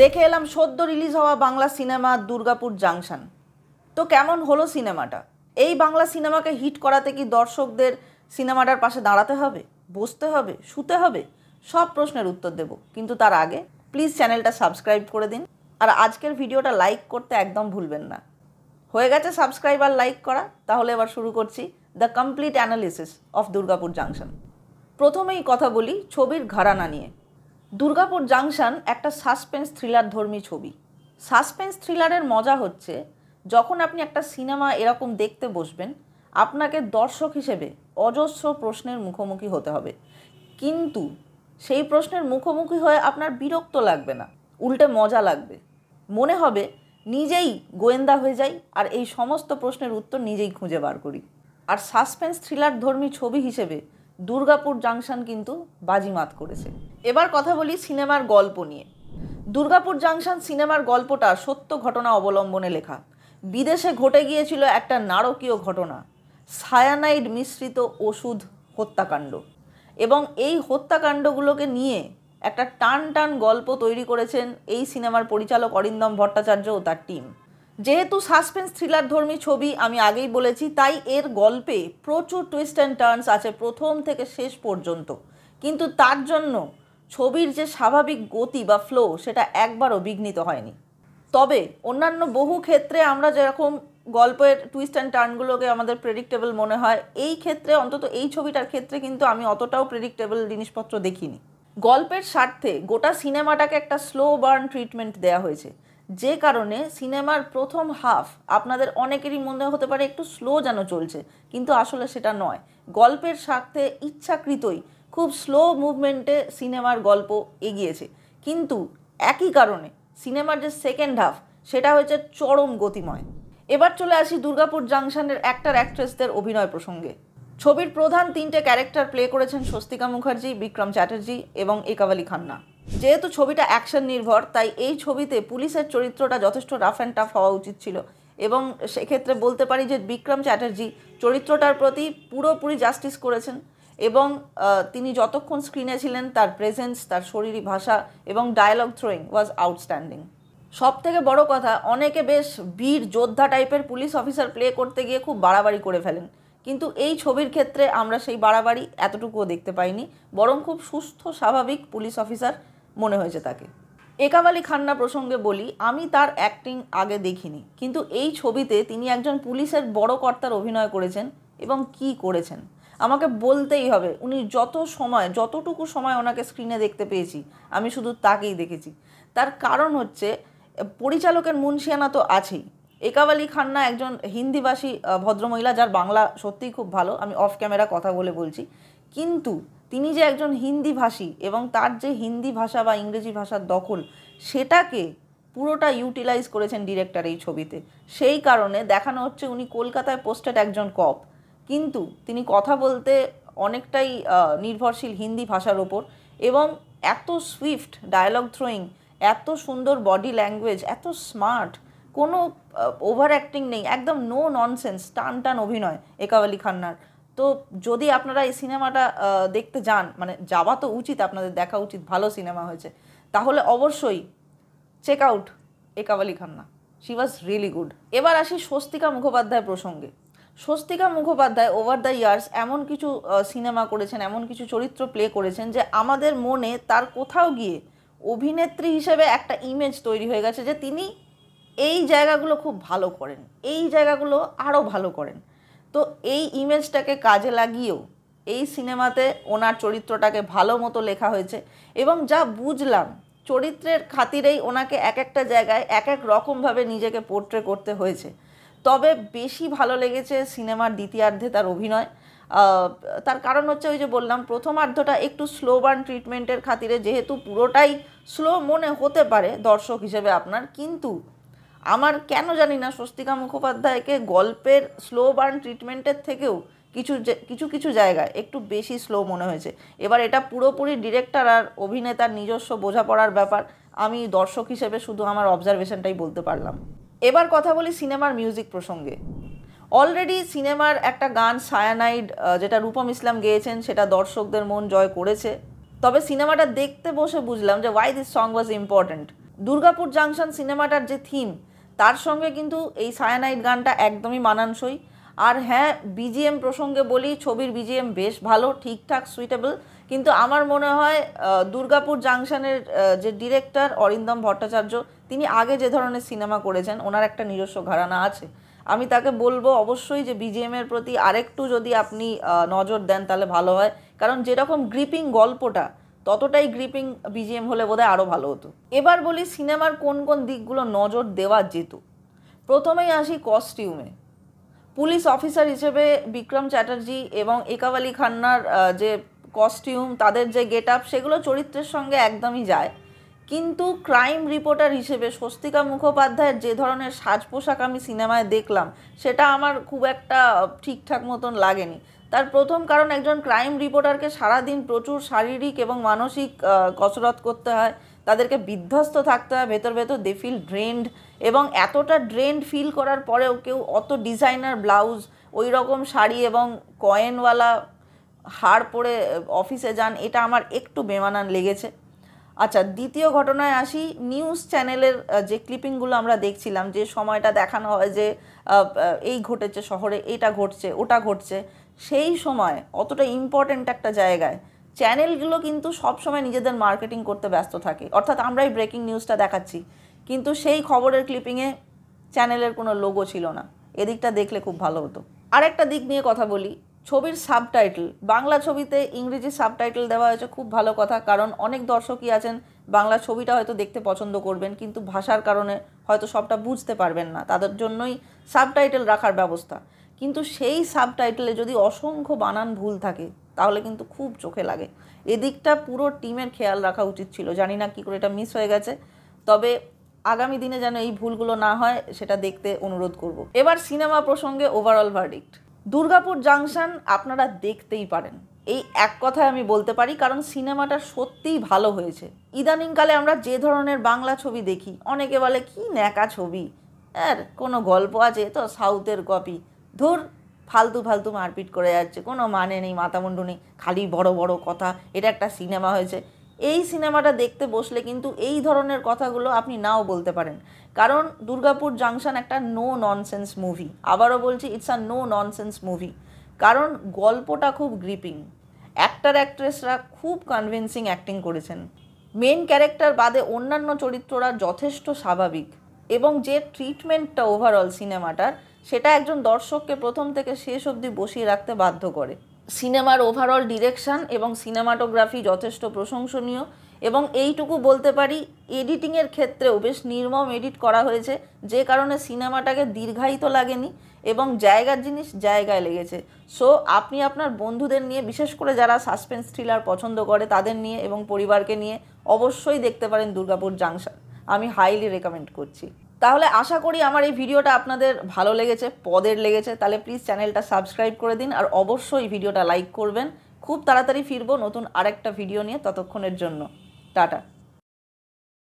দেখে এলাম সদ্য রিলিজ হওয়া বাংলা সিনেমা দুর্গাপুর জাংশন। তো কেমন হলো সিনেমাটা? এই বাংলা সিনেমাকে হিট করাতে কি দর্শকদের সিনেমাটার পাশে দাঁড়াতে হবে, বসতে হবে, শুতে হবে? সব প্রশ্নের উত্তর দেব, কিন্তু তার আগে প্লিজ চ্যানেলটা সাবস্ক্রাইব করে দিন। আর আজকের ভিডিওটা লাইক করতে একদম ভুলবেন না। হয়ে গেছে সাবস্ক্রাইব আর লাইক করা? তাহলে এবার শুরু করছি the complete analysis of Durgapur junction. প্রথমেই কথা বলি ছবির ঘরানা নিয়ে। দুর্গাপুর জাংশন একটা সাসপেন্স থ্রিলার ধর্মী ছবি। সাসপেন্স থ্রিলারের মজা হচ্ছে যখন আপনি একটা সিনেমা এরকম দেখতে বসবেন, আপনাকে দর্শক হিসেবে অজস্র প্রশ্নের মুখোমুখি হতে হবে, কিন্তু সেই প্রশ্নের মুখোমুখি হয়ে আপনার বিরক্ত লাগবে না, উল্টে মজা লাগবে। মনে হবে নিজেই গোয়েন্দা হয়ে যাই আর এই সমস্ত প্রশ্নের উত্তর নিজেই খুঁজে বার করি। আর সাসপেন্স থ্রিলার ধর্মী ছবি হিসেবে দুর্গাপুর জাংশন কিন্তু বাজিমাত করেছে। এবার কথা বলি সিনেমার গল্প নিয়ে। দুর্গাপুর জাংশন সিনেমার গল্পটা সত্য ঘটনা অবলম্বনে লেখা। বিদেশে ঘটে গিয়েছিল একটা নারকীয় ঘটনা, সায়ানাইড মিশ্রিত ওষুধ হত্যাকাণ্ড, এবং এই হত্যাকাণ্ডগুলোকে নিয়ে একটা টান টান গল্প তৈরি করেছেন এই সিনেমার পরিচালক অরিন্দম ভট্টাচার্য ও তার টিম। যেহেতু সাসপেন্স থ্রিলার ধর্মী ছবি, আমি আগেই বলেছি, তাই এর গল্পে প্রচুর টুইস্ট অ্যান্ড টার্নস আছে প্রথম থেকে শেষ পর্যন্ত, কিন্তু তার জন্য ছবির যে স্বাভাবিক গতি বা ফ্লো সেটা একবারও বিঘ্নিত হয়নি। তবে অন্যান্য বহু ক্ষেত্রে আমরা যেরকম গল্পের টুইস্ট অ্যান্ড টার্নগুলোকে আমাদের প্রেডিক্টেবল মনে হয়, এই ক্ষেত্রে অন্তত এই ছবিটার ক্ষেত্রে কিন্তু আমি অতটাও প্রেডিক্টেবল জিনিসপত্র দেখিনি। গল্পের স্বার্থে গোটা সিনেমাটাকে একটা স্লো বার্ন ট্রিটমেন্ট দেওয়া হয়েছে, যে কারণে সিনেমার প্রথম হাফ আপনাদের অনেকেরই মনে হতে পারে একটু স্লো যেন চলছে, কিন্তু আসলে সেটা নয়। গল্পের স্বার্থে ইচ্ছাকৃতই খুব স্লো মুভমেন্টে সিনেমার গল্প এগিয়েছে, কিন্তু একই কারণে সিনেমার যে সেকেন্ড হাফ সেটা হয়েছে চরম গতিময়। এবার চলে আসি দুর্গাপুর জাংশনের অ্যাক্টর অ্যাক্ট্রেসদের অভিনয় প্রসঙ্গে। ছবির প্রধান তিনটে ক্যারেক্টার প্লে করেছেন স্বস্তিকা মুখার্জি, বিক্রম চ্যাটার্জি এবং একাবালি খান্না। যেহেতু ছবিটা অ্যাকশন নির্ভর, তাই এই ছবিতে পুলিশের চরিত্রটা যথেষ্ট রাফ অ্যান্ড টাফ হওয়া উচিত ছিল, এবং সেক্ষেত্রে বলতে পারি যে বিক্রম চ্যাটার্জি চরিত্রটার প্রতি পুরোপুরি জাস্টিস করেছেন, এবং তিনি যতক্ষণ স্ক্রিনে ছিলেন তার প্রেজেন্স, তার শরীরী ভাষা এবং ডায়ালগ থ্রোয়িং ওয়াজ আউটস্ট্যান্ডিং। সব থেকে বড় কথা, অনেকে বেশ বীর যোদ্ধা টাইপের পুলিশ অফিসার প্লে করতে গিয়ে খুব বাড়াবাড়ি করে ফেলেন, কিন্তু এই ছবির ক্ষেত্রে আমরা সেই বাড়াবাড়ি এতটুকুও দেখতে পাইনি, বরং খুব সুস্থ স্বাভাবিক পুলিশ অফিসার মনে হয়েছে তাকে। একাবালি খান্না প্রসঙ্গে বলি, আমি তার অ্যাক্টিং আগে দেখিনি, কিন্তু এই ছবিতে তিনি একজন পুলিশের বড় কর্তার অভিনয় করেছেন, এবং কি করেছেন আমাকে বলতেই হবে। উনি যতটুকু সময় ওনাকে স্ক্রিনে দেখতে পেয়েছি, আমি শুধু তাকেই দেখেছি। তার কারণ হচ্ছে পরিচালকের মুনশিয়ানা তো আছেই। একাবালি খান্না একজন হিন্দিভাষী ভদ্রমহিলা, যার বাংলা সত্যিই খুব ভালো, আমি অফ ক্যামেরা কথা বলে বলছি, কিন্তু তিনি যে একজন হিন্দিভাষী এবং তার যে হিন্দি ভাষা বা ইংরেজি ভাষার দখল, সেটাকে পুরোটা ইউটিলাইজ করেছেন ডিরেক্টর এই ছবিতে। সেই কারণে দেখানো হচ্ছে উনি কলকাতায় পোস্টেড একজন কপ, কিন্তু তিনি কথা বলতে অনেকটাই নির্ভরশীল হিন্দি ভাষার ওপর, এবং এত সুইফট ডায়ালগ থ্রোয়িং, এত সুন্দর বডি ল্যাঙ্গুয়েজ, এত স্মার্ট, কোনো ওভার অ্যাক্টিং নেই, একদম নো ননসেন্স, টান টান অভিনয় একাবালি খান্নার। তো যদি আপনারা এই সিনেমাটা দেখতে যান, মানে যাওয়া তো উচিত, আপনাদের দেখা উচিত, ভালো সিনেমা হয়েছে, তাহলে অবশ্যই check out Ekavali Khanna, she was really good. এবার আসি স্বস্তিকা মুখোপাধ্যায় প্রসঙ্গে। Swastika Mukhopadhyay over the years এমন কিছু সিনেমা করেছেন, এমন কিছু চরিত্র প্লে করেছেন যে আমাদের মনে তার কোথাও গিয়ে অভিনেত্রী হিসেবে একটা ইমেজ তৈরি হয়ে গেছে যে তিনি এই জায়গাগুলো খুব ভালো করেন, এই জায়গাগুলো আরও ভালো করেন। তো এই ইমেজটাকে কাজে লাগিয়েও এই সিনেমাতে ওনার চরিত্রটাকে ভালো মতো লেখা হয়েছে, এবং যা বুঝলাম চরিত্রের খাতিরেই ওনাকে এক একটা জায়গায় এক এক রকমভাবে নিজেকে পোর্ট্রে করতে হয়েছে। তবে বেশি ভালো লেগেছে সিনেমার দ্বিতীয়ার্ধে তার অভিনয়। তার কারণ হচ্ছে ওই যে বললাম, প্রথমার্ধটা একটু স্লো বার্ন ট্রিটমেন্টের খাতিরে, যেহেতু পুরোটাই স্লো মনে হতে পারে দর্শক হিসেবে আপনার, কিন্তু আমার কেন জানি না স্বস্তিকা মুখোপাধ্যায়কে গল্পের স্লো বার্ন ট্রিটমেন্টের থেকেও কিছু জায়গায় একটু বেশি স্লো মনে হয়েছে। এবার এটা পুরোপুরি ডিরেক্টর আর অভিনেতার নিজস্ব বোঝাপড়ার ব্যাপার, আমি দর্শক হিসেবে শুধু আমার অবজারভেশনটাই বলতে পারলাম। এবার কথা বলি সিনেমার মিউজিক প্রসঙ্গে। অলরেডি সিনেমার একটা গান সায়ানাইড, যেটা রূপম ইসলাম গেয়েছেন, সেটা দর্শকদের মন জয় করেছে। তবে সিনেমাটা দেখতে বসে বুঝলাম যে why this song was important. Durgapur junction সিনেমাটার যে থিম, তার সঙ্গে কিন্তু এই সায়ানাইড গানটা একদমই মানানসই। আর হ্যাঁ, বিজিএম প্রসঙ্গে বলি, ছবির বিজিএম বেশ ভালো, ঠিকঠাক, সুইটেবল। কিন্তু আমার মনে হয় দুর্গাপুর জাংশনের যে ডিরেক্টর অরিন্দম ভট্টাচার্য, তিনি আগে যে ধরনের সিনেমা করেছেন, ওনার একটা নিজস্ব ঘরানা আছে। আমি তাকে বলবো অবশ্যই যে বিজিএমের প্রতি আরেকটু যদি আপনি নজর দেন তাহলে ভালো হয়। কারণ যেরকম গ্রিপিং গল্পটা, ততটাই গ্রিপিং বিজিএম হলে বোধহয় আরও ভালো হতো। এবার বলি সিনেমার কোন কোন দিকগুলো নজর দেওয়া যেত। প্রথমেই আসি কস্টিউমে। পুলিশ অফিসার হিসেবে বিক্রম চ্যাটার্জি এবং একাব আলী খান্নার যে কস্টিউম, তাদের যে গেট আপ, সেগুলো চরিত্রের সঙ্গে একদমই যায়। কিন্তু ক্রাইম রিপোর্টার হিসেবে স্বস্তিকা মুখোপাধ্যায়ের যে ধরনের সাজ পোশাক আমি সিনেমায় দেখলাম, সেটা আমার খুব একটা ঠিকঠাক মতন লাগেনি। তার প্রথম কারণ, একজন ক্রাইম রিপোর্টারকে সারাদিন প্রচুর শারীরিক এবং মানসিক কসরত করতে হয়, তাদেরকে বিধ্বস্ত থাকতে হয়, ভেতর ভেতর দে ফিল ড্রেন্ড। এবং এতটা ড্রেন্ড ফিল করার পরেও কেউ অত ডিজাইনার ব্লাউজ, ওই রকম শাড়ি এবং কয়েনওয়ালা হাড় পরে অফিসে যান, এটা আমার একটু বেমানান লেগেছে। আচ্ছা, দ্বিতীয় ঘটনায় আসি। নিউজ চ্যানেলের যে ক্লিপিংগুলো আমরা দেখছিলাম, যে সময়টা দেখানো হয় যে এই ঘটেছে শহরে, এটা ঘটছে, ওটা ঘটছে, সেই সময় অতটা ইম্পর্ট্যান্ট একটা জায়গায় চ্যানেলগুলো কিন্তু সবসময় নিজেদের মার্কেটিং করতে ব্যস্ত থাকে। অর্থাৎ আমরাই ব্রেকিং নিউজটা দেখাচ্ছি, কিন্তু সেই খবরের ক্লিপিংয়ে চ্যানেলের কোনো লোগো ছিল না। এদিকটা দেখলে খুব ভালো হতো। আরেকটা দিক নিয়ে কথা বলি, ছবির সাবটাইটেল। বাংলা ছবিতে ইংরেজি সাবটাইটেল দেওয়া হয়েছে, খুব ভালো কথা। কারণ অনেক দর্শকই আছেন বাংলা ছবিটা হয়তো দেখতে পছন্দ করবেন, কিন্তু ভাষার কারণে হয়তো সবটা বুঝতে পারবেন না, তাদের জন্যই সাবটাইটেল রাখার ব্যবস্থা। কিন্তু সেই সাবটাইটেলে যদি অসংখ্য বানান ভুল থাকে, তাহলে কিন্তু খুব চোখে লাগে। এদিকটা পুরো টিমের খেয়াল রাখা উচিত ছিল। জানি না কী করে এটা মিস হয়ে গেছে, তবে আগামী দিনে যেন এই ভুলগুলো না হয় সেটা দেখতে অনুরোধ করব। এবার সিনেমা প্রসঙ্গে ওভারঅল ভার্ডিক্ট। দুর্গাপুর জাংশন আপনারা দেখতেই পারেন, এই এক কথায় আমি বলতে পারি। কারণ সিনেমাটা সত্যিই ভালো হয়েছে। ইদানিংকালে আমরা যে ধরনের বাংলা ছবি দেখি, অনেকে বলে কি ন্যাকা ছবি, আর কোনো গল্প আছে তো সাউথের কপি, ধুর ফালতু ফালতু মারপিট করে যাচ্ছে, কোনো মানে নেই, মাথামুন্ডু নেই, খালি বড় বড় কথা, এটা একটা সিনেমা হয়েছে। এই সিনেমাটা দেখতে বসলে কিন্তু এই ধরনের কথাগুলো আপনি নাও বলতে পারেন। কারণ দুর্গাপুর জাংশন একটা নো ননসেন্স মুভি। আবারও বলছি, it's a no nonsense movie. কারণ গল্পটা খুব গ্রিপিং, অ্যাক্টর অ্যাক্ট্রেসরা খুব কনভিন্সিং অ্যাক্টিং করেছেন, মেন ক্যারেক্টার বাদে অন্যান্য চরিত্ররা যথেষ্ট স্বাভাবিক, এবং যে ট্রিটমেন্টটা ওভারঅল সিনেমাটার, সেটা একজন দর্শককে প্রথম থেকে শেষ অবধি বসিয়ে রাখতে বাধ্য করে। সিনেমার ওভারঅল ডিরেকশন এবং সিনেমাটোগ্রাফি যথেষ্ট প্রশংসনীয়। এবং এইটুকু বলতে পারি, এডিটিংয়ের ক্ষেত্রেও বেশ নির্মম এডিট করা হয়েছে, যে কারণে সিনেমাটাকে দীর্ঘায়িত লাগেনি এবং জায়গার জিনিস জায়গায় লেগেছে। সো আপনি আপনার বন্ধুদের নিয়ে, বিশেষ করে যারা সাসপেন্স থ্রিলার পছন্দ করে, তাদের নিয়ে এবং পরিবারকে নিয়ে অবশ্যই দেখতে পারেন দুর্গাপুর জাংশন। আমি হাইলি রেকমেন্ড করছি। তাহলে আশা করি আমার এই ভিডিওটা আপনাদের ভালো লেগেছে, পদের লেগেছে। তাহলে প্লিজ চ্যানেলটা সাবস্ক্রাইব করে দিন, আর অবশ্যই ভিডিওটা লাইক করবেন। খুব তাড়াতাড়ি ফিরবো নতুন আরেকটা ভিডিও নিয়ে, ততক্ষণের জন্য টাটা।